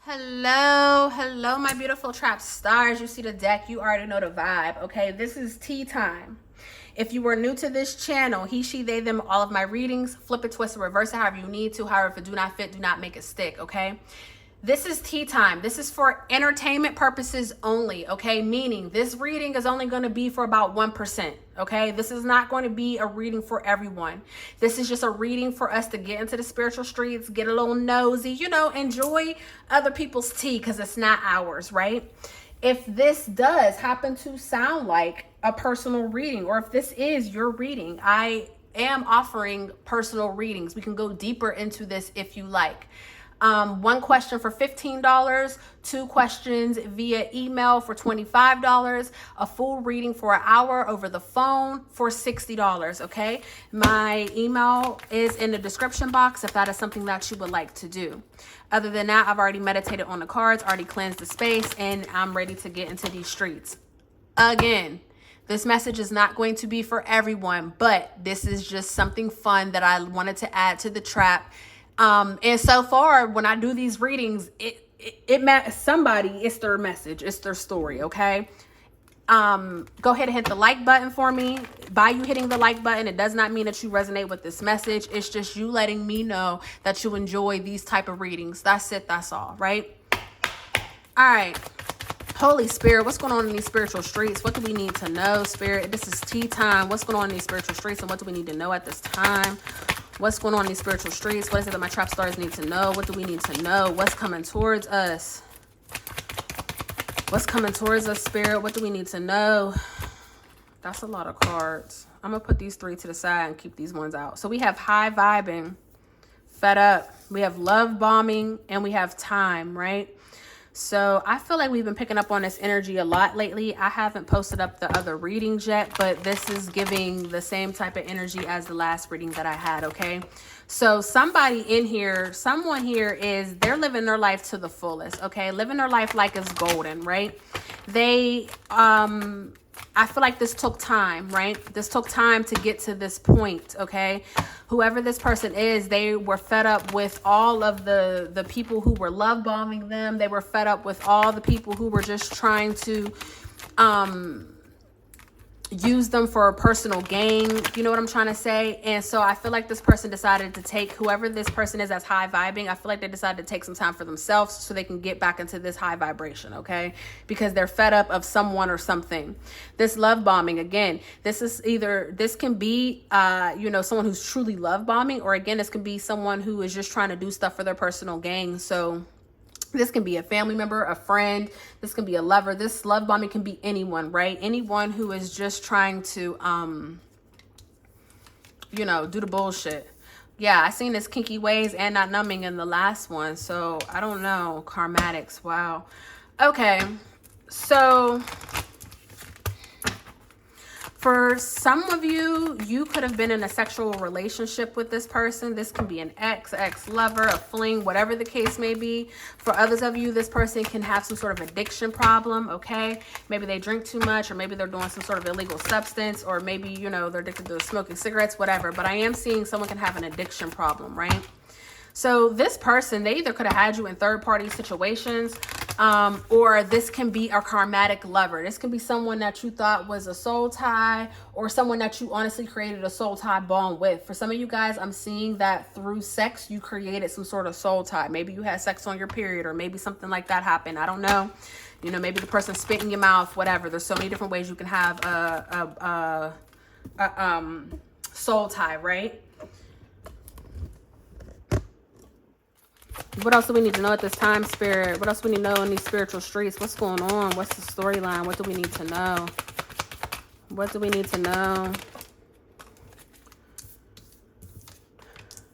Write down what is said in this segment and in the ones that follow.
Hello, my beautiful trap stars. You see the deck, you already know the vibe. Okay, this is tea time. If you were new to this channel, he, she, they, them, all of my readings, flip it, twist it, reverse it, however you need to. However, if it do not fit, do not make it stick. Okay. This is tea time. This is for entertainment purposes only, okay? Meaning this reading is only going to be for about 1%, okay? This is not going to be a reading for everyone. This is just a reading for us to get into the spiritual streets, get a little nosy, enjoy other people's tea because it's not ours, right? If this does happen to sound like a personal reading, or if this is your reading, I am offering personal readings. We can go deeper into this if you like. One question for $15, 2 questions via email for $25, a full reading for an hour over the phone for $60, okay? My email is in the description box if that is something that you would like to do. Other than that, I've already meditated on the cards, already cleansed the space, and I'm ready to get into these streets. Again, this message is not going to be for everyone, but this is just something fun that I wanted to add to the trap. And so far, when I do these readings, it met somebody, it's their message, it's their story, okay? Go ahead and hit the like button for me. By you hitting the like button, it does not mean that you resonate with this message. It's just you letting me know that you enjoy these type of readings. That's it, that's all, right? All right. Holy Spirit, what's going on in these spiritual streets? What do we need to know, Spirit? This is tea time. What's going on in these spiritual streets, and what do we need to know at this time? What's going on in these spiritual streets? What is it that my trap stars need to know? What do we need to know? What's coming towards us? What's coming towards us, Spirit? What do we need to know? That's a lot of cards. I'm going to put these 3 to the side and keep these ones out. So we have high vibing, fed up. We have love bombing, and we have time, right? So I feel like we've been picking up on this energy a lot lately. I haven't posted up the other readings yet, but this is giving the same type of energy as the last reading that I had, okay? So somebody in here, someone here they're living their life to the fullest, okay? Living their life like it's golden, right? I feel like this took time, right? This took time to get to this point, okay? Whoever this person is, they were fed up with all of the people who were love bombing them. They were fed up with all the people who were just trying to use them for a personal gain. You know what I'm trying to say? And so I feel like this person decided to take, whoever this person is that's high vibing, I feel like they decided to take some time for themselves so they can get back into this high vibration, okay? Because they're fed up of someone or something. This love bombing, again, this can be, someone who's truly love bombing, or again, this can be someone who is just trying to do stuff for their personal gain. So this can be a family member, a friend. This can be a lover. This love bombing can be anyone, right? Anyone who is just trying to, do the bullshit. Yeah, I seen this kinky ways and not numbing in the last one. So I don't know. Karmatics. Wow. Okay. So for some of you, you could have been in a sexual relationship with this person. This can be an ex-lover, a fling, whatever the case may be. For others of you, this person can have some sort of addiction problem, okay? Maybe they drink too much, or maybe they're doing some sort of illegal substance, or maybe, they're addicted to smoking cigarettes, whatever. But I am seeing someone can have an addiction problem, right? So this person, they either could have had you in third-party situations, or this can be a karmatic lover. This can be someone that you thought was a soul tie, or someone that you honestly created a soul tie bond with. For some of you guys, I'm seeing that through sex, you created some sort of soul tie. Maybe you had sex on your period, or maybe something like that happened. I don't know. Maybe the person spit in your mouth, whatever. There's so many different ways you can have a soul tie, right? What else do we need to know at this time, Spirit? What else do we need to know in these spiritual streets? What's going on? What's the storyline? What do we need to know? What do we need to know?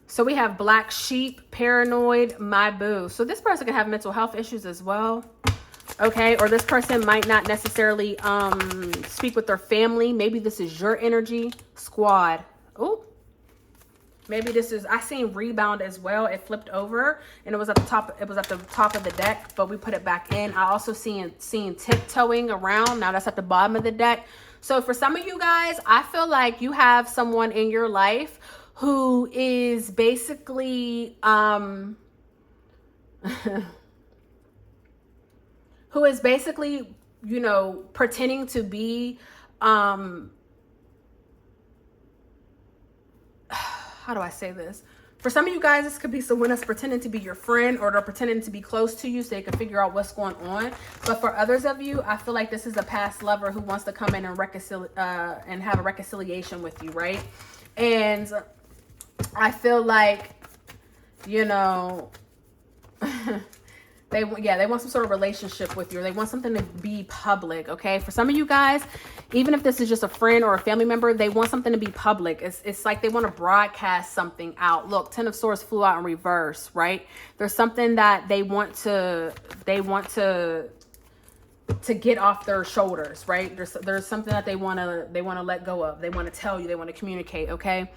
So we have black sheep, paranoid, my boo. So this person can have mental health issues as well. Okay, or this person might not necessarily speak with their family. Maybe this is your energy. Squad. Oh. Maybe this is, I seen rebound as well. It flipped over and it was at the top. It was at the top of the deck, but we put it back in. I also seen tiptoeing around. Now that's at the bottom of the deck. So for some of you guys, I feel like you have someone in your life who is basically, who is basically, you know, pretending to be, how do I say this? For some of you guys, this could be someone that's pretending to be your friend, or they're pretending to be close to you so they can figure out what's going on. But for others of you, I feel like this is a past lover who wants to come in and have a reconciliation with you, right? And I feel like, you know, they want some sort of relationship with you, or they want something to be public, okay? For some of you guys, even if this is just a friend or a family member, they want something to be public. It's like they want to broadcast something out. Look, Ten of Swords flew out in reverse, right? There's something that they want to get off their shoulders, right? There's something that they want to let go of. They want to tell you, they want to communicate, okay?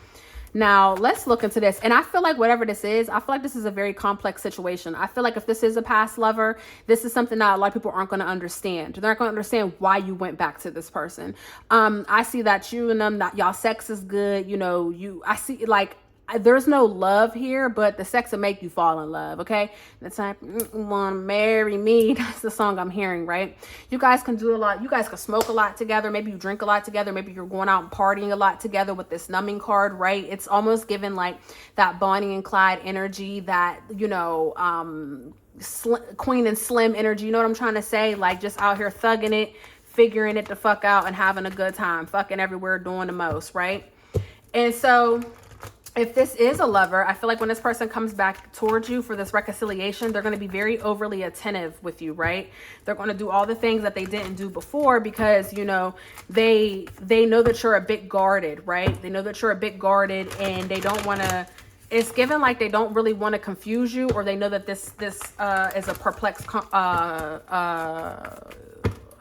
Now, let's look into this. And I feel like whatever this is, I feel like this is a very complex situation. I feel like if this is a past lover, this is something that a lot of people aren't going to understand. They're not going to understand why you went back to this person. I see that you and them, that y'all sex is good. You know, I see like, there's no love here, but the sex will make you fall in love, okay? It's like, want to marry me. That's the song I'm hearing, right? You guys can do a lot. You guys can smoke a lot together. Maybe you drink a lot together. Maybe you're going out and partying a lot together with this numbing card, right? It's almost given like that Bonnie and Clyde energy, that, you know, Queen and Slim energy. You know what I'm trying to say? Like, just out here thugging it, figuring it the fuck out, and having a good time, fucking everywhere, doing the most, right? And so if this is a lover, I feel like when this person comes back towards you for this reconciliation, they're going to be very overly attentive with you, right? They're going to do all the things that they didn't do before because, you know, they know that you're a bit guarded, right? They know that you're a bit guarded, and they don't want to, it's given like they don't really want to confuse you, or they know that this is a perplexed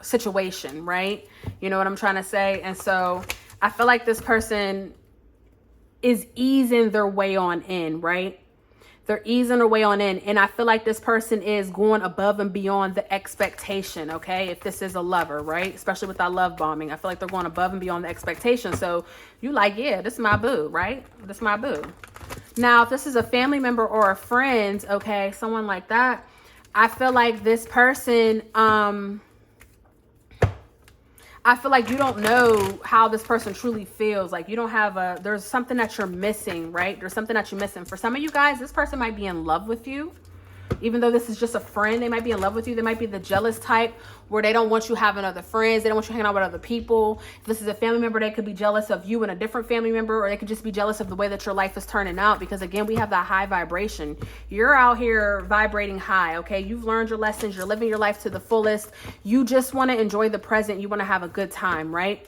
situation, right? You know what I'm trying to say? And so I feel like this person is easing their way on in, right? They're easing their way on in. And I feel like this person is going above and beyond the expectation, okay? If this is a lover, right? Especially with that love bombing. I feel like they're going above and beyond the expectation. So you like, yeah, this is my boo, right? This is my boo. Now, if this is a family member or a friend, okay, someone like that, I feel like this person, I feel like you don't know how this person truly feels. Like you don't have there's something that you're missing, right? There's something that you're missing. For some of you guys, this person might be in love with you. Even though this is just a friend, they might be in love with you. They might be the jealous type where they don't want you having other friends. They don't want you hanging out with other people. If this is a family member, they could be jealous of you and a different family member, or they could just be jealous of the way that your life is turning out. Because again, we have that high vibration. You're out here vibrating high, okay? You've learned your lessons. You're living your life to the fullest. You just want to enjoy the present. You want to have a good time, right?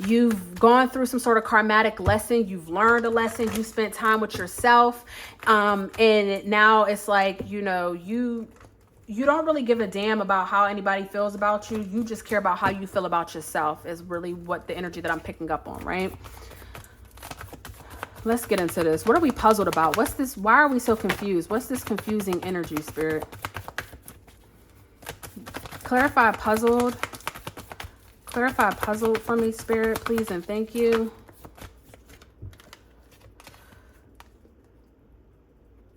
You've gone through some sort of karmatic lesson. You've learned a lesson. You spent time with yourself. And now it's like, you know, you don't really give a damn about how anybody feels about you. You just care about how you feel about yourself is really what the energy that I'm picking up on, right? Let's get into this. What are we puzzled about? What's this? Why are we so confused? What's this confusing energy, Spirit? Clarify puzzled. Clarify puzzled for me, Spirit, please, and thank you.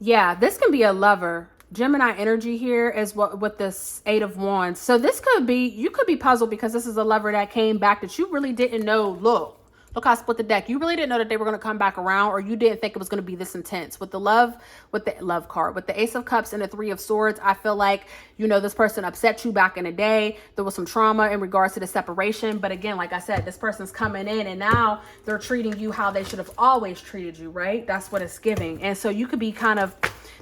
Yeah, this can be a lover. Gemini energy here is what with this 8 of Wands. So this could be, you could be puzzled because this is a lover that came back that you really didn't know. Look how I split the deck. You really didn't know that they were going to come back around, or you didn't think it was going to be this intense. With the love card, with the Ace of Cups and the 3 of Swords, I feel like, you know, this person upset you back in the day. There was some trauma in regards to the separation. But again, like I said, this person's coming in and now they're treating you how they should have always treated you, right? That's what it's giving. And so you could be kind of,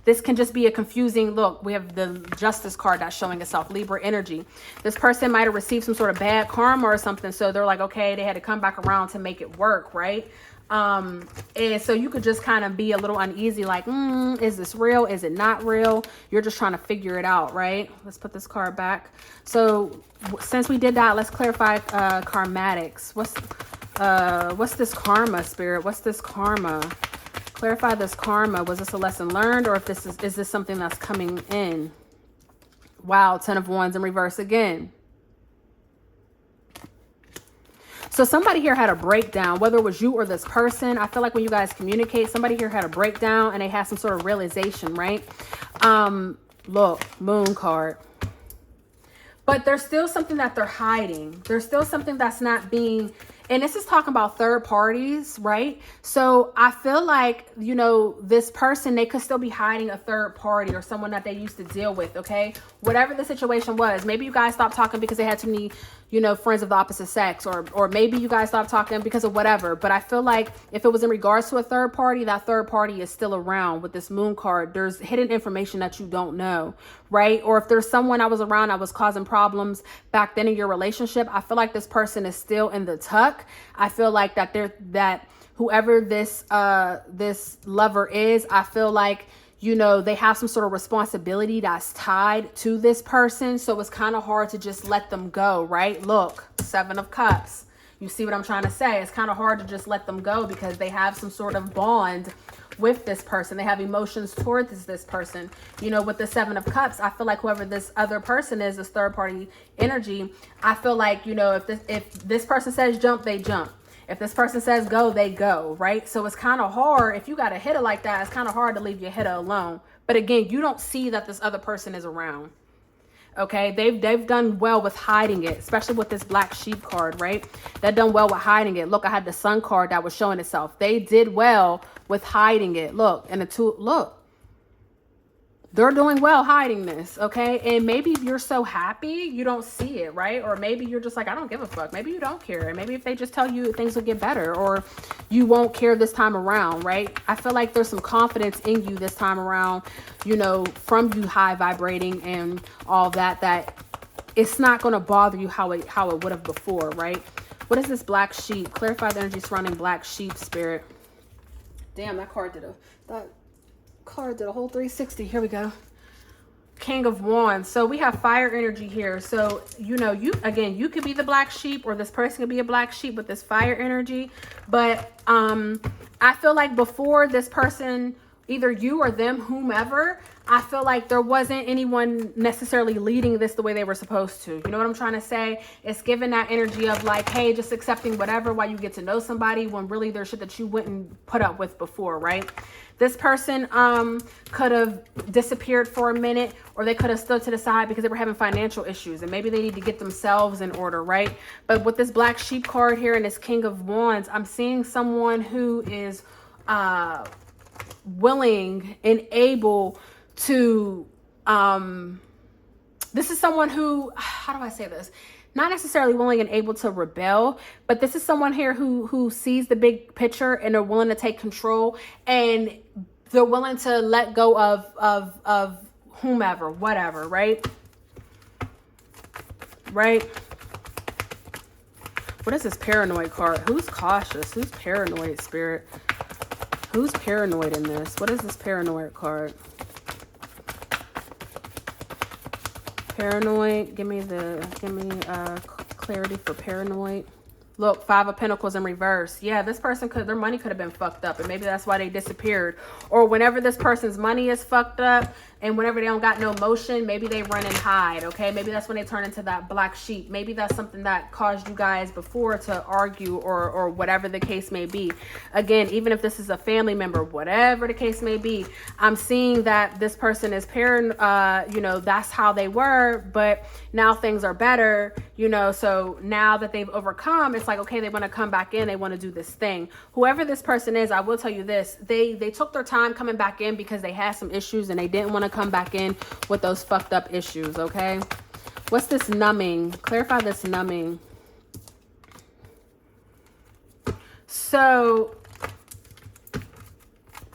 this can just be a confusing look. We have the Justice card that's showing itself, Libra energy. This person might have received some sort of bad karma or something. So they're like, okay, they had to come back around to make it work, right? And so you could just kind of be a little uneasy, like, is this real? Is it not real? You're just trying to figure it out, right? Let's put this card back. So since we did that, let's clarify karmatics. What's this karma, Spirit? What's this karma? Clarify this karma. Was this a lesson learned, or if this is this something that's coming in? Wow, 10 of Wands in reverse again. So somebody here had a breakdown, whether it was you or this person. I feel like when you guys communicate, somebody here had a breakdown and they had some sort of realization, right? Look, Moon card. But there's still something that they're hiding. There's still something that's not being, and this is talking about third parties, right? So I feel like, you know, this person, they could still be hiding a third party or someone that they used to deal with, okay? Whatever the situation was. Maybe you guys stopped talking because they had too many, you know, friends of the opposite sex, or maybe you guys stopped talking because of whatever. But I feel like if it was in regards to a third party, that third party is still around. With this moon card, there's hidden information that you don't know, right? Or if there's someone I was around that was causing problems back then in your relationship, I feel like this person is still in the tuck. I feel like that whoever this this lover is, I feel like, you know, they have some sort of responsibility that's tied to this person. So it's kind of hard to just let them go, right? Look, 7 of Cups. You see what I'm trying to say? It's kind of hard to just let them go because they have some sort of bond with this person. They have emotions towards this person. You know, with the 7 of Cups, I feel like whoever this other person is, this third party energy, I feel like, you know, if this person says jump, they jump. If this person says go, they go, right? So it's kind of hard. If you got a hitter like that, it's kind of hard to leave your hitter alone. But again, you don't see that this other person is around. Okay, they've done well with hiding it, especially with this Black Sheep card, right? They've done well with hiding it. Look, I had the Sun card that was showing itself. They did well with hiding it. Look, and the two, look. They're doing well hiding this, okay? And maybe you're so happy you don't see it, right? Or maybe you're just like, I don't give a fuck. Maybe you don't care. And maybe if they just tell you, things will get better, or you won't care this time around, right? I feel like there's some confidence in you this time around, you know, from you high vibrating and all that, that it's not going to bother you how it would have before, right? What is this Black Sheep? Clarify the energy surrounding Black Sheep, Spirit. Damn, that card did a whole 360. Here we go. King of Wands. So we have fire energy here. So, you know, you could be the Black Sheep, or this person could be a Black Sheep with this fire energy. But I feel like before this person, either you or them, whomever, I feel like there wasn't anyone necessarily leading this the way they were supposed to. You know what I'm trying to say? It's giving that energy of like, hey, just accepting whatever while you get to know somebody, when really there's shit that you wouldn't put up with before, right? This person could have disappeared for a minute, or they could have stood to the side because they were having financial issues and maybe they need to get themselves in order, right? But with this Black Sheep card here and this King of Wands, I'm seeing someone who is willing and able to, this is someone who, how do I say this? Not necessarily willing and able to rebel, but this is someone here who sees the big picture and are willing to take control, and they're willing to let go of whomever, whatever, right? Right? What is this paranoid card? Who's cautious? Who's paranoid, Spirit? Who's paranoid in this? What is this paranoid card? Paranoid. Give me clarity for paranoid. Look, 5 of Pentacles in reverse. Yeah, this person their money could have been fucked up, and maybe that's why they disappeared. Or whenever this person's money is fucked up, and whenever they don't got no motion, maybe they run and hide, okay? Maybe that's when they turn into that Black Sheep. Maybe that's something that caused you guys before to argue, or whatever the case may be. Again, even if this is a family member, whatever the case may be, I'm seeing that this person is you know, that's how they were, but now things are better, you know, so now that they've overcome, it's like, okay, they want to come back in, they want to do this thing. Whoever this person is, I will tell you this, they took their time coming back in because they had some issues and they didn't want to come back in with those fucked up issues, okay? What's this numbing? Clarify this numbing. So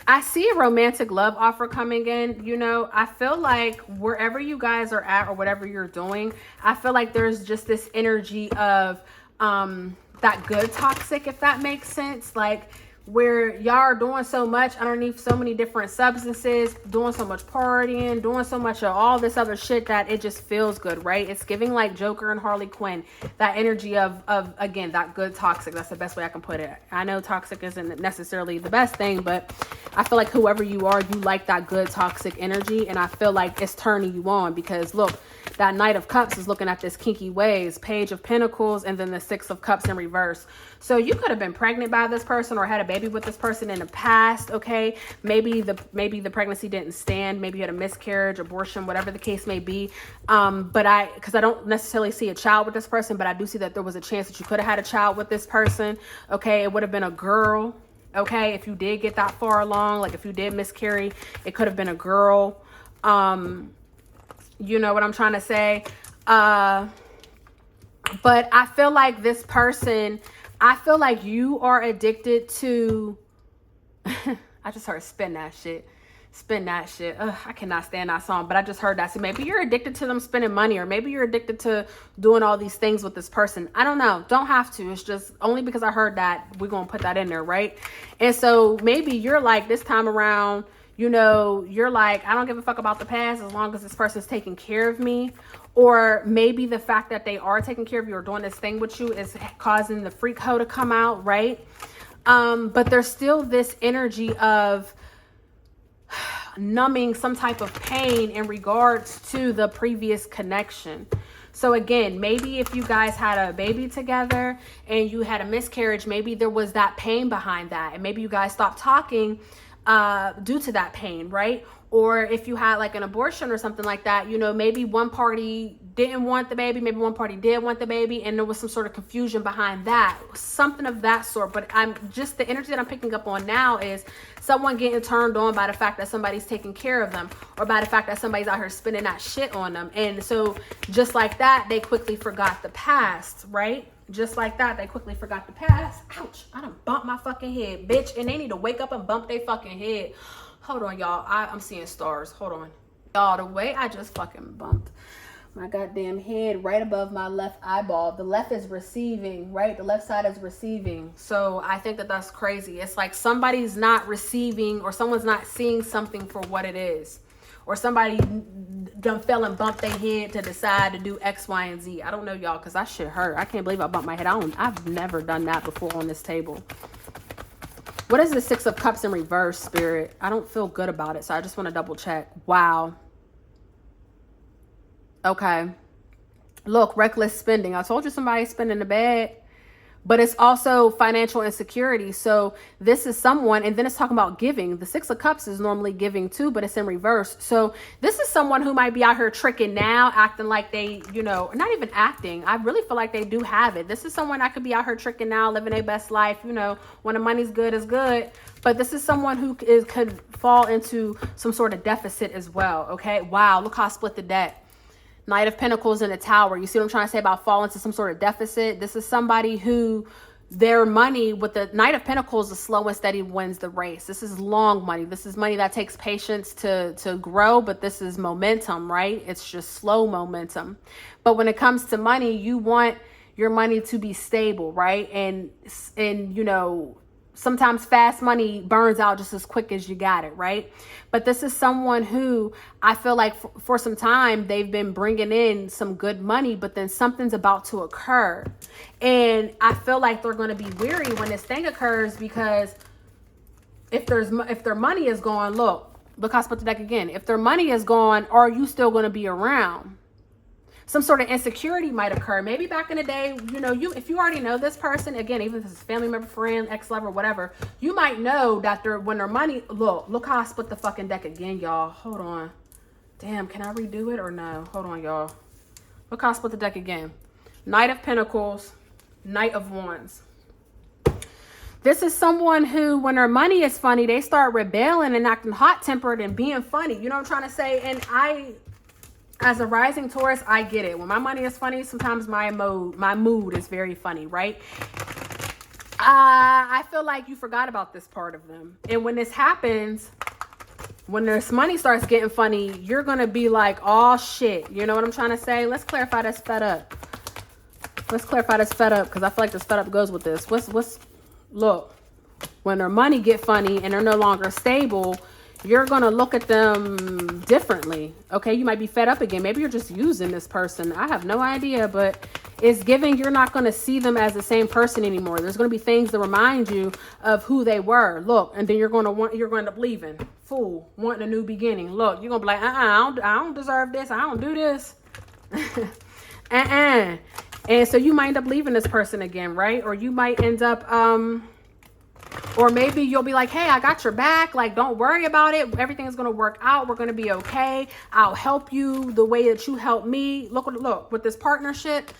I see a romantic love offer coming in. You know, I feel like wherever you guys are at or whatever you're doing, I feel like there's just this energy of that good toxic, if that makes sense. Like where y'all are doing so much underneath so many different substances, doing so much partying, doing so much of all this other shit that it just feels good, right? It's giving like Joker and Harley Quinn, that energy of again, that good toxic. That's the best way I can put it. I know toxic isn't necessarily the best thing, but I feel like whoever you are, you like that good toxic energy, and I feel like it's turning you on because look, that Knight of Cups is looking at this kinky ways, Page of Pentacles, and then the Six of Cups in reverse. So you could have been pregnant by this person or had a baby with this person in the past, okay? Maybe the pregnancy didn't stand. Maybe you had a miscarriage, abortion, whatever the case may be. Because I don't necessarily see a child with this person, but I do see that there was a chance that you could have had a child with this person, okay? It would have been a girl, okay? If you did get that far along, like if you did miscarry, it could have been a girl. You know what I'm trying to say? But I feel like this person, I feel like you are addicted to, I just heard spin that shit. Spin that shit. Ugh, I cannot stand that song, but I just heard that. So maybe you're addicted to them spending money, or maybe you're addicted to doing all these things with this person. I don't know. Don't have to. It's just only because I heard that we're going to put that in there, right? And so maybe you're like, this time around, you know, you're like, I don't give a fuck about the past as long as this person's taking care of me. Or maybe the fact that they are taking care of you or doing this thing with you is causing the freak hoe to come out, right? But there's still this energy of numbing some type of pain in regards to the previous connection. So again, maybe if you guys had a baby together and you had a miscarriage, maybe there was that pain behind that. And maybe you guys stopped talking due to that pain, right? Or if you had like an abortion or something like that, you know, maybe one party didn't want the baby, maybe one party did want the baby, and there was some sort of confusion behind that, something of that sort. But I'm just, the energy that I'm picking up on now is someone getting turned on by the fact that somebody's taking care of them, or by the fact that somebody's out here spinning that shit on them. And so just like that, they quickly forgot the past, right? Just like that, they quickly forgot the past. Ouch, I done bumped my fucking head, bitch. And they need to wake up and bump their fucking head. Hold on, y'all. I'm seeing stars. Hold on. Y'all, the way I just fucking bumped my goddamn head right above my left eyeball. The left is receiving, right? The left side is receiving. So I think that that's crazy. It's like somebody's not receiving, or someone's not seeing something for what it is. Or somebody done fell and bumped their head to decide to do X, Y, and Z. I don't know, y'all, because that shit hurt. I can't believe I bumped my head. I've never done that before on this table. What is the Six of Cups in reverse, Spirit? I don't feel good about it, so I just want to double check. Wow. Okay. Look, reckless spending. I told you somebody's spending the bag. But it's also financial insecurity. So this is someone, and then it's talking about giving. The Six of Cups is normally giving too, but it's in reverse. So this is someone who might be out here tricking now, acting like they, you know, not even acting. I really feel like they do have it. This is someone that could be out here tricking now, living their best life. You know, when the money's good is good. But this is someone who could fall into some sort of deficit as well. Okay. Wow. Look how I split the deck. Knight of Pentacles in the Tower. You see what I'm trying to say about fall into some sort of deficit? This is somebody who their money with the Knight of Pentacles, the slow and steady wins the race. This is long money. This is money that takes patience to grow, but this is momentum, right? It's just slow momentum. But when it comes to money, you want your money to be stable, right? And you know, sometimes fast money burns out just as quick as you got it, right? But this is someone who I feel like for some time they've been bringing in some good money, but then something's about to occur. And I feel like they're going to be weary when this thing occurs, because if their money is gone, look how I split the deck again. If their money is gone, are you still going to be around? Some sort of insecurity might occur. Maybe back in the day, you know, if you already know this person, again, even if it's a family member, friend, ex-lover, whatever, you might know that when their money, look how I split the fucking deck again, y'all. Hold on. Damn, can I redo it or no? Hold on, y'all. Look how I split the deck again. Knight of Pentacles, Knight of Wands. This is someone who, when their money is funny, they start rebelling and acting hot-tempered and being funny. You know what I'm trying to say? And as a rising Taurus, I get it. When my money is funny, sometimes my mood is very funny, right? I feel like you forgot about this part of them. And when this happens, when this money starts getting funny, you're going to be like, oh, shit. You know what I'm trying to say? Let's clarify this fed up. Let's clarify this fed up, because I feel like this fed up goes with this. Look, when their money get funny and they're no longer stable, you're going to look at them differently. Okay, you might be fed up again. Maybe you're just using this person. I have no idea, but it's giving you're not going to see them as the same person anymore. There's going to be things that remind you of who they were. Look, and then you're going to end up leaving. Fool, wanting a new beginning. Look, you're going to be like, I don't deserve this. I don't do this. And so you might end up leaving this person again, right? Or you might end up, or maybe you'll be like, hey, I got your back. Like, don't worry about it. Everything is going to work out. We're going to be okay. I'll help you the way that you help me. Look, with this partnership,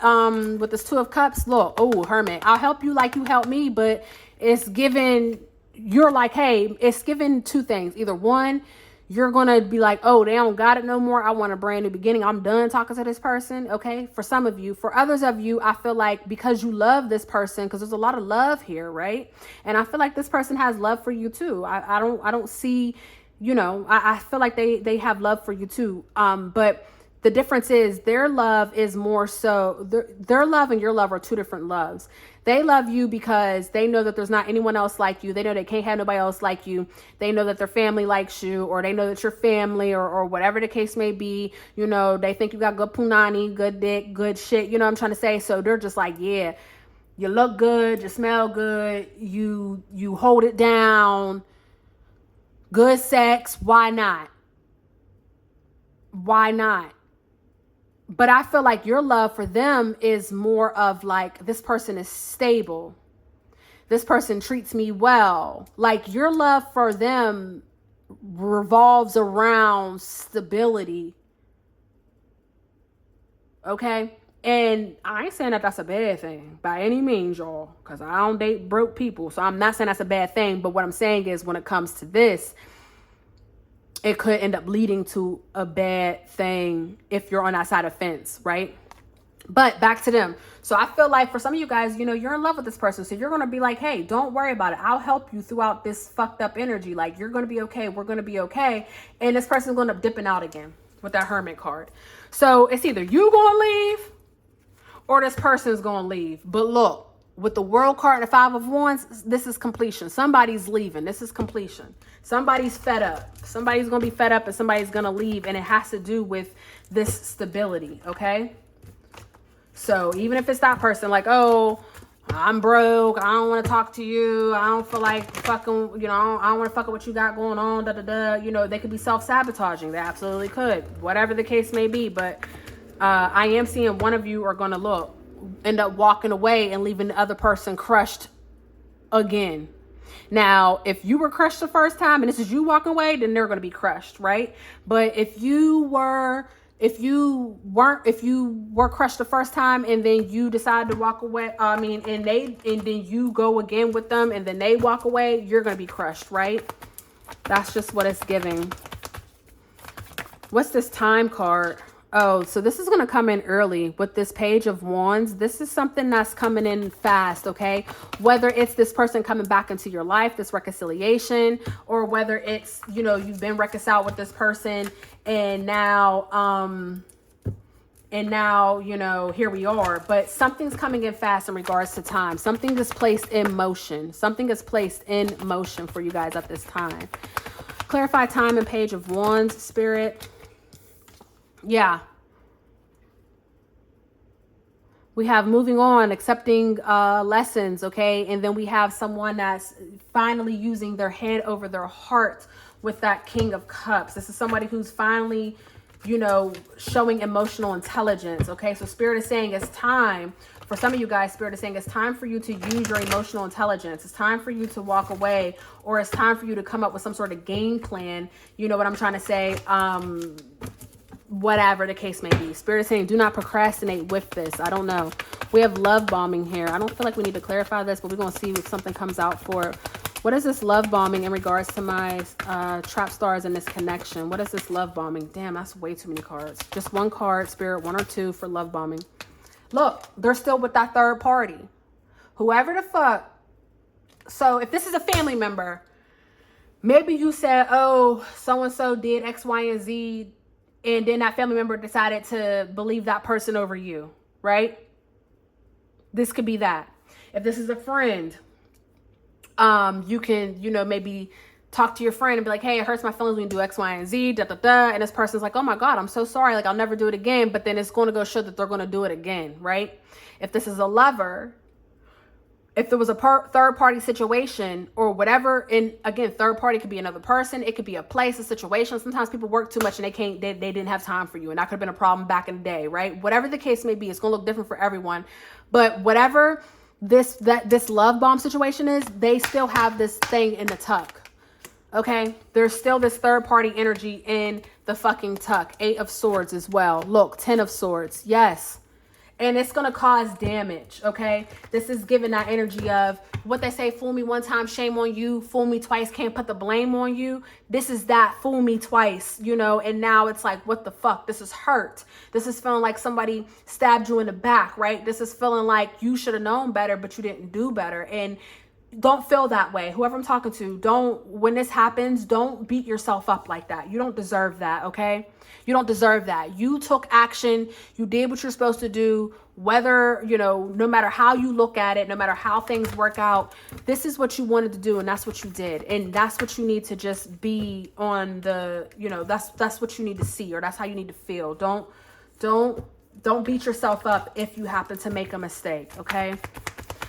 with this Two of Cups, look, oh, Hermit, I'll help you like you help me, but it's given, you're like, hey, it's given two things. Either one, you're going to be like, oh, they don't got it no more. I want a brand new beginning. I'm done talking to this person. Okay. For some of you, for others of you, I feel like because you love this person, because there's a lot of love here, right? And I feel like this person has love for you too. I don't see, I feel like they have love for you too. But the difference is their love is more so their love and your love are two different loves. They love you because they know that there's not anyone else like you. They know they can't have nobody else like you. They know that their family likes you, or they know that your family or whatever the case may be, they think you got good punani, good dick, good shit. You know what I'm trying to say? So they're just like, yeah, you look good, you smell good, you hold it down, good sex. Why not? Why not? But I feel like your love for them is more of like, this person is stable. This person treats me well. Like your love for them revolves around stability. Okay. And I ain't saying that that's a bad thing by any means, y'all, because I don't date broke people. So I'm not saying that's a bad thing. But what I'm saying is when it comes to this, it could end up leading to a bad thing if you're on that side of the fence, right? But back to them. So I feel like for some of you guys, you're in love with this person. So you're going to be like, hey, don't worry about it. I'll help you throughout this fucked up energy. Like, you're going to be okay. We're going to be okay. And this person's going to end up dipping out again with that Hermit card. So it's either you going to leave or this person's going to leave. But look, with the World card and the Five of Wands, this is completion. Somebody's leaving. This is completion. Somebody's fed up. Somebody's going to be fed up and somebody's going to leave. And it has to do with this stability. Okay. So even if it's that person like, oh, I'm broke, I don't want to talk to you, I don't feel like fucking, I don't want to fuck with what you got going on, they could be self-sabotaging. They absolutely could, whatever the case may be. But I am seeing one of you are going to end up walking away and leaving the other person crushed again. Now, if you were crushed the first time and this is you walking away, then they're going to be crushed, right? But if you were crushed the first time and then you decide to walk away, and then you go again with them and then they walk away, you're going to be crushed, right? That's just what it's giving. What's this Time card? Oh, so this is going to come in early with this Page of Wands. This is something that's coming in fast, okay? Whether it's this person coming back into your life, this reconciliation, or whether it's, you've been reconciled with this person and now, here we are. But something's coming in fast in regards to time. Something is placed in motion. Something is placed in motion for you guys at this time. Clarify time and Page of Wands, Spirit. Yeah. We have moving on, accepting lessons, okay? And then we have someone that's finally using their head over their heart with that King of Cups. This is somebody who's finally, showing emotional intelligence, okay? So Spirit is saying it's time. For some of you guys, Spirit is saying it's time for you to use your emotional intelligence. It's time for you to walk away, or it's time for you to come up with some sort of game plan. You know what I'm trying to say? Whatever the case may be. Spirit is saying do not procrastinate with this. I don't know. We have love bombing here. I don't feel like we need to clarify this, but we're going to see if something comes out for it. What is this love bombing in regards to my trap stars in this connection? What is this love bombing? Damn, that's way too many cards. Just one card, Spirit, one or two for love bombing. Look, they're still with that third party. Whoever the fuck. So if this is a family member, maybe you said, oh, so-and-so did X, Y, and Z, and then that family member decided to believe that person over you, right? This could be that. If this is a friend, you can, maybe talk to your friend and be like, hey, it hurts my feelings when you do X, Y, and Z, And this person's like, oh my God, I'm so sorry. Like, I'll never do it again. But then it's going to go show that they're going to do it again, right? If this is a lover, if there was a third party situation or whatever, and again, third party could be another person, it could be a place, a situation. Sometimes people work too much and they didn't have time for you, and that could have been a problem back in the day, right? Whatever the case may be, it's gonna look different for everyone. But whatever this love bomb situation is, they still have this thing in the tuck. Okay, there's still this third party energy in the fucking tuck. 8 of Swords as well. Look, 10 of Swords. Yes. And it's going to cause damage, okay? This is giving that energy of what they say, fool me one time, shame on you. Fool me twice, can't put the blame on you. This is that, fool me twice, you know? And now it's like, what the fuck? This is hurt. This is feeling like somebody stabbed you in the back, right? This is feeling like you should have known better, but you didn't do better. And don't feel that way. Whoever I'm talking to, when this happens, don't beat yourself up like that. You don't deserve that, okay? You don't deserve that. You took action. You did what you're supposed to do, whether, you know, no matter how you look at it, no matter how things work out, this is what you wanted to do, and that's what you did. And that's what you need to just be on the, you know, that's what you need to see, or that's how you need to feel. Don't beat yourself up if you happen to make a mistake, okay?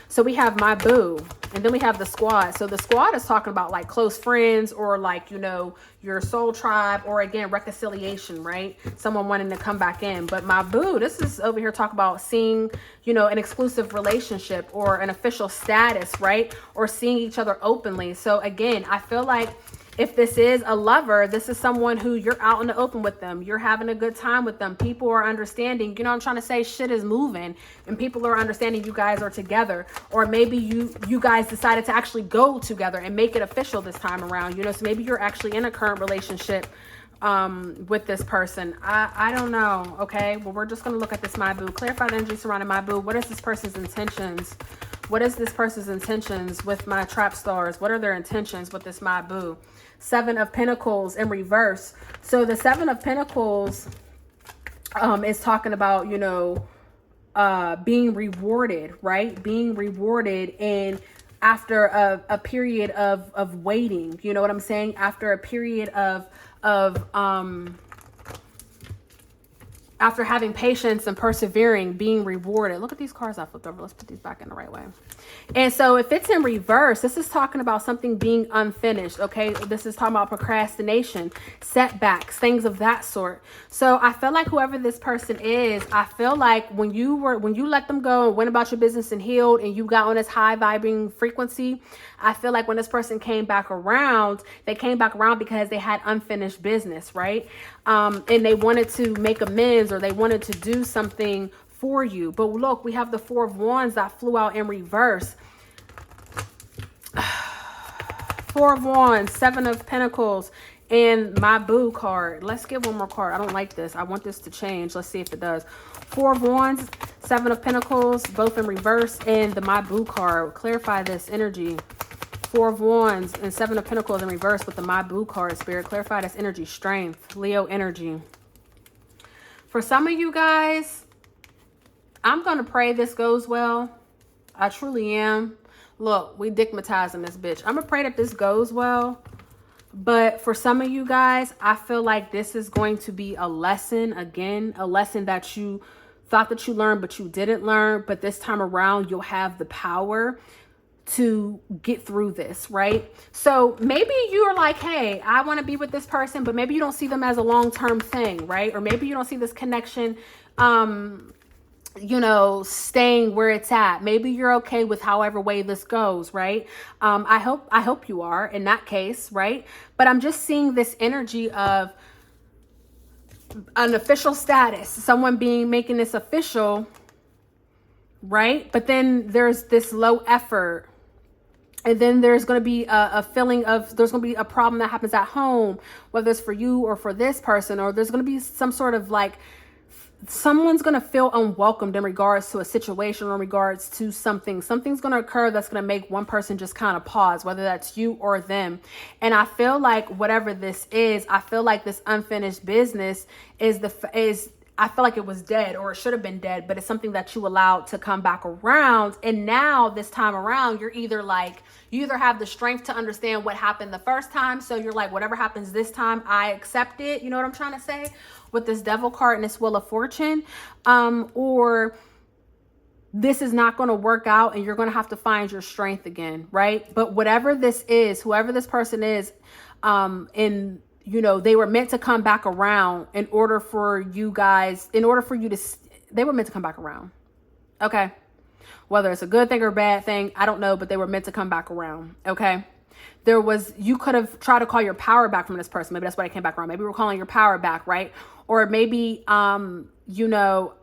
So we have my boo, and then we have the squad. So the squad is talking about like close friends, or like, you know, your soul tribe, or again, reconciliation, right? Someone wanting to come back in. But my boo, this is over here talking about seeing, you know, an exclusive relationship or an official status, right? Or seeing each other openly. So again, I feel like if this is a lover, this is someone who you're out in the open with them. You're having a good time with them. People are understanding. You know what I'm trying to say? Shit is moving and people are understanding you guys are together. Or maybe you guys decided to actually go together and make it official this time around. You know, so maybe you're actually in a current relationship with this person. I don't know. Okay. Well, we're just going to look at this my boo. Clarify the energy surrounding my boo. What is this person's intentions? What is this person's intentions with my trap stars? What are their intentions with this my boo? 7 of Pentacles in reverse. So the 7 of Pentacles is talking about, you know, being rewarded, right? Being rewarded, and after a period of waiting, you know what I'm saying? After a period of after having patience and persevering, being rewarded. Look at these cards I flipped over. Let's put these back in the right way. And so if it's in reverse, this is talking about something being unfinished, okay? This is talking about procrastination, setbacks, things of that sort. So I feel like whoever this person is, I feel like when you let them go and went about your business and healed, and you got on this high vibrating frequency, I feel like when this person came back around, they came back around because they had unfinished business, right? And they wanted to make amends, or they wanted to do something for you. But look, we have the 4 of Wands that flew out in reverse. 4 of Wands, 7 of Pentacles, and my boo card. Let's get one more card. I don't like this. I want this to change. Let's see if it does. 4 of Wands, 7 of Pentacles, both in reverse, and the my boo card. Clarify this energy. 4 of Wands and 7 of Pentacles in reverse with the my boo card. Spirit, clarify this energy. Strength, Leo energy. For some of you guys, I'm going to pray this goes well. I truly am. Look, we digmatizing this bitch. I'm going to pray that this goes well. But for some of you guys, I feel like this is going to be a lesson. Again, a lesson that you thought that you learned, but you didn't learn. But this time around, you'll have the power to get through this, right? So maybe you're like, hey, I want to be with this person, but maybe you don't see them as a long-term thing, right? Or maybe you don't see this connection, you know, staying where it's at. Maybe you're okay with however way this goes, right? I hope you are in that case, right? But I'm just seeing this energy of an official status, someone making this official, right? But then there's this low effort. And then there's going to be a feeling of, there's going to be a problem that happens at home, whether it's for you or for this person, or there's going to be some sort of like, someone's going to feel unwelcomed in regards to a situation or in regards to something. Something's going to occur that's going to make one person just kind of pause, whether that's you or them. And I feel like whatever this is, I feel like this unfinished business I feel like it was dead, or it should have been dead, but it's something that you allowed to come back around. And now this time around, you're either like, you either have the strength to understand what happened the first time. So you're like, whatever happens this time, I accept it. You know what I'm trying to say? With this Devil card and this Wheel of Fortune. Or this is not going to work out and you're going to have to find your strength again, right? But whatever this is, whoever this person is, and you know, they were meant to come back around in order for you guys, in order for you to, they were meant to come back around. Okay. Whether it's a good thing or a bad thing, I don't know, but they were meant to come back around. Okay. You could have tried to call your power back from this person. Maybe that's why they came back around. Maybe we're calling your power back, right? Or maybe, you know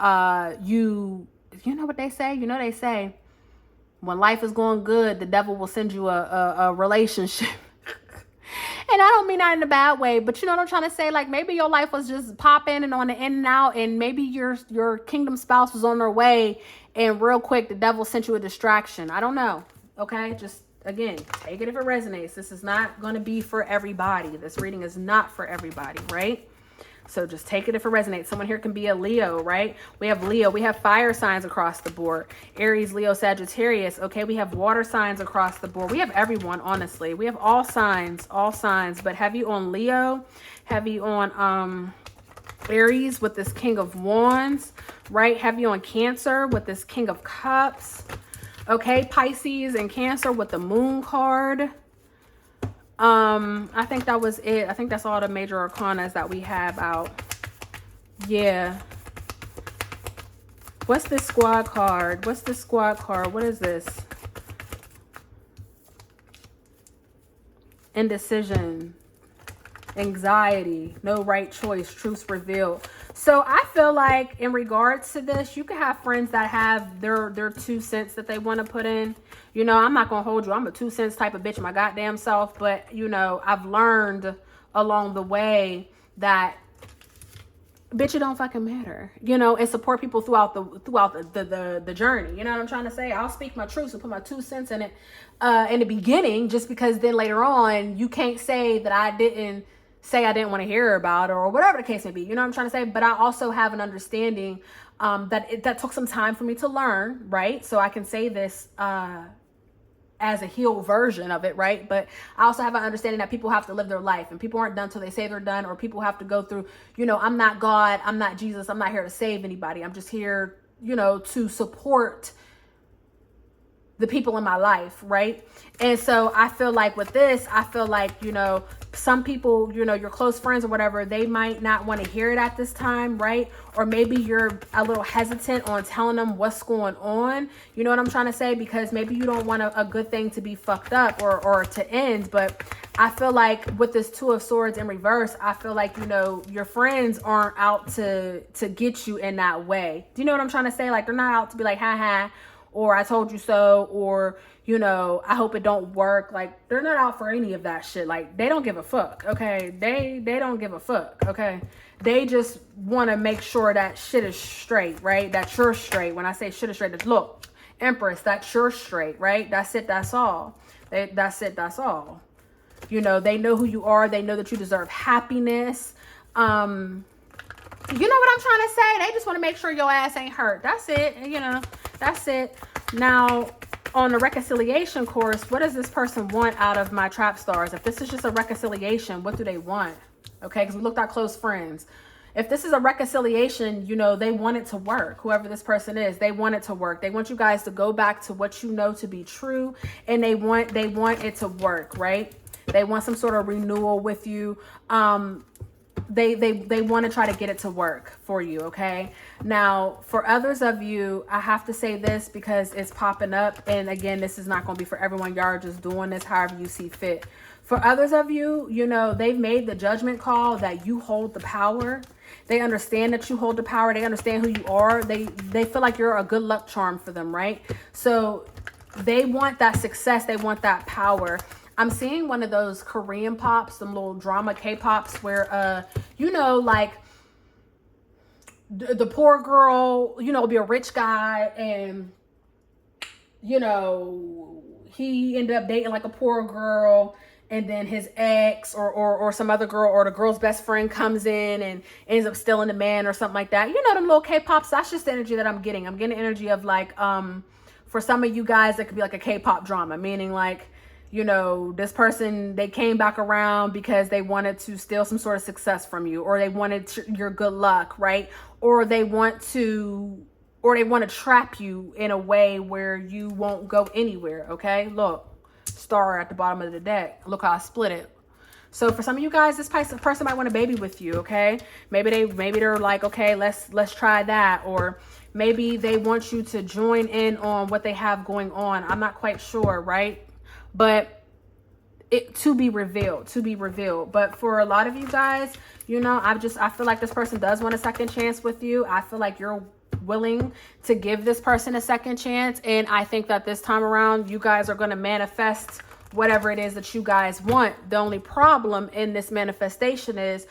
what they say? You know, they say when life is going good, the devil will send you a relationship. And I don't mean that in a bad way, but you know what I'm trying to say? Like, maybe your life was just popping and on the in and out, and maybe your kingdom spouse was on their way, and real quick, the devil sent you a distraction. I don't know. Okay? Just, again, take it if it resonates. This is not going to be for everybody. This reading is not for everybody, right? So just take it if it resonates. Someone here can be a Leo, right? We have Leo. We have fire signs across the board. Aries, Leo, Sagittarius. Okay, we have water signs across the board. We have everyone, honestly. We have all signs, but heavy on Leo, heavy on Aries with this King of Wands, right? Heavy on Cancer with this King of Cups. Okay, Pisces and Cancer with the Moon card. I think that was it. I think that's all the major arcanas that we have out. Yeah. What's this squad card? What's this squad card? What is this? Indecision, anxiety, no right choice, truths revealed. So I feel like in regards to this, you can have friends that have their 2 cents that they want to put in. You know, I'm not going to hold you. I'm a 2 cents type of bitch my goddamn self. But, you know, I've learned along the way that, bitch, it don't fucking matter. You know, and support people throughout the journey. You know what I'm trying to say? I'll speak my truth and put my 2 cents in it in the beginning, just because then later on you can't say that I didn't want to hear about, or whatever the case may be. You know what I'm trying to say? But I also have an understanding that took some time for me to learn, right? So I can say this as a healed version of it, right? But I also have an understanding that people have to live their life, and people aren't done till they say they're done, or people have to go through, you know, I'm not God, I'm not Jesus, I'm not here to save anybody. I'm just here, you know, to support the people in my life, right? And so I feel like with this, I feel like, you know, some people, you know, your close friends or whatever, they might not want to hear it at this time, right? Or maybe you're a little hesitant on telling them what's going on. You know what I'm trying to say? Because maybe you don't want a good thing to be fucked up or to end. But I feel like with this 2 of Swords in reverse, I feel like, you know, your friends aren't out to get you in that way. Do you know what I'm trying to say? Like, they're not out to be like, ha ha, or I told you so, or, you know, I hope it don't work. Like, they're not out for any of that shit. Like, they don't give a fuck, okay? They don't give a fuck, okay? They just want to make sure that shit is straight, right? That you're straight. When I say shit is straight, that's, look, Empress, that you're straight, right? That's it, that's all. That's it, that's all. You know, they know who you are. They know that you deserve happiness. You know what I'm trying to say? They just want to make sure your ass ain't hurt. That's it, you know, that's it. Now, on the reconciliation course, what does this person want out of my trap stars? If this is just a reconciliation, what do they want? Okay, because we looked at close friends. If this is a reconciliation, you know, they want it to work. Whoever this person is, they want it to work. They want you guys to go back to what you know to be true, and they want it to work, right? They want some sort of renewal with you. They want to try to get it to work for you, okay? Now, for others of you, I have to say this because it's popping up. And again, this is not going to be for everyone. Y'all are just doing this however you see fit. For others of you, you know, they've made the judgment call that you hold the power. They understand that you hold the power. They understand who you are. They feel like you're a good luck charm for them, right? So they want that success. They want that power. I'm seeing one of those Korean pops, some little drama K-pops where, you know, like the poor girl, you know, will be a rich guy, and, you know, he ended up dating like a poor girl, and then his ex or some other girl or the girl's best friend comes in and ends up stealing the man or something like that. You know, them little K-pops, that's just the energy that I'm getting. I'm getting energy of like, for some of you guys, it could be like a K-pop drama, meaning like, you know, this person, they came back around because they wanted to steal some sort of success from you, or they wanted your good luck, right? Or they want to or they want to trap you in a way where you won't go anywhere. Okay, look, star at the bottom of the deck. Look how I split it. So for some of you guys, this person might want a baby with you. Okay, maybe they're like, okay, let's try that, or maybe they want you to join in on what they have going on. I'm not quite sure, right? But it to be revealed. But for a lot of you guys, you know, I feel like this person does want a second chance with you. I feel like you're willing to give this person a second chance, and I think that this time around you guys are going to manifest whatever it is that you guys want. The only problem in this manifestation is,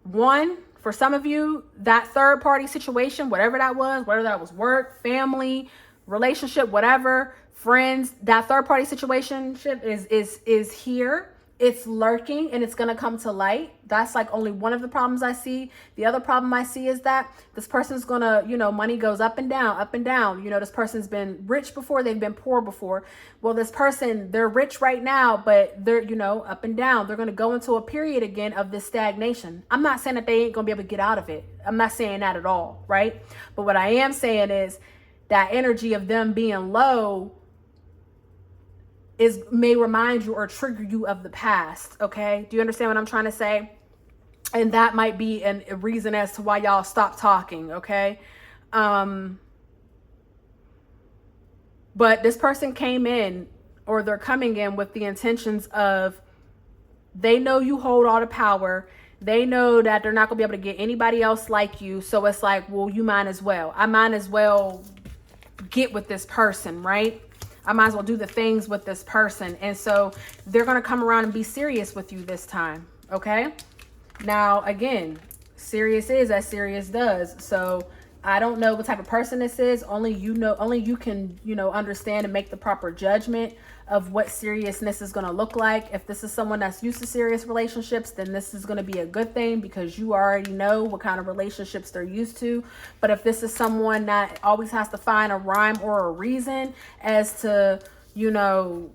one, for some of you, that third party situation, whatever that was, whether that was work, family, relationship, whatever, friends, that third party situationship is here. It's lurking and it's going to come to light. That's like only one of the problems I see. The other problem I see is that this person's going to, you know, money goes up and down, up and down. You know, this person's been rich before, they've been poor before. Well, this person, they're rich right now, but they're, you know, up and down. They're going to go into a period again of this stagnation. I'm not saying that they ain't going to be able to get out of it. I'm not saying that at all, right? But what I am saying is that energy of them being low may remind you or trigger you of the past. Okay, do you understand what I'm trying to say? And that might be a reason as to why y'all stop talking. Okay, but this person came in, or they're coming in with the intentions of, they know you hold all the power. They know that they're not gonna be able to get anybody else like you. So it's like, well, you might as well. I might as well get with this person, right? I might as well do the things with this person. And so they're going to come around and be serious with you this time. Okay. Now, again, serious is as serious does. So I don't know what type of person this is. Only you can, you know, understand and make the proper judgment of what seriousness is going to look like. If this is someone that's used to serious relationships, then this is going to be a good thing because you already know what kind of relationships they're used to. But if this is someone that always has to find a rhyme or a reason as to, you know,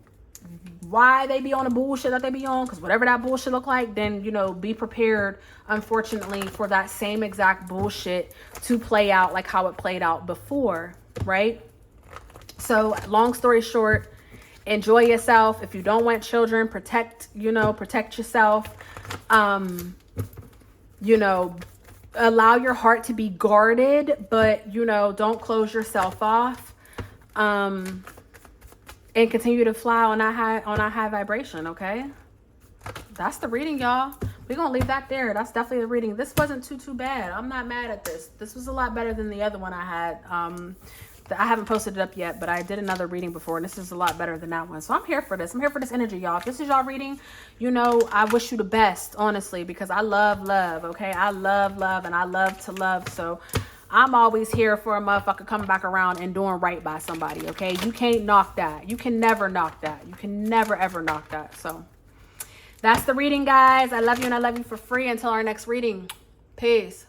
why they be on the bullshit that they be on, because whatever that bullshit look like, then, you know, be prepared, unfortunately, for that same exact bullshit to play out like how it played out before, right? So long story short, enjoy yourself. If you don't want children, protect yourself. You know, allow your heart to be guarded, but, you know, don't close yourself off. And continue to fly on a high vibration. Okay, that's the reading, y'all. We're gonna leave that there. That's definitely the reading. This wasn't too bad. I'm not mad at this. This was a lot better than the other one I had. I haven't posted it up yet, but I did another reading before, and this is a lot better than that one. So I'm here for this. I'm here for this energy, y'all. If this is y'all reading, you know, I wish you the best, honestly, because I love love. Okay, I love love, and I love to love. So I'm always here for a motherfucker coming back around and doing right by somebody, okay? You can't knock that. You can never knock that. You can never, ever knock that. So that's the reading, guys. I love you, and I love you for free. Until our next reading. Peace.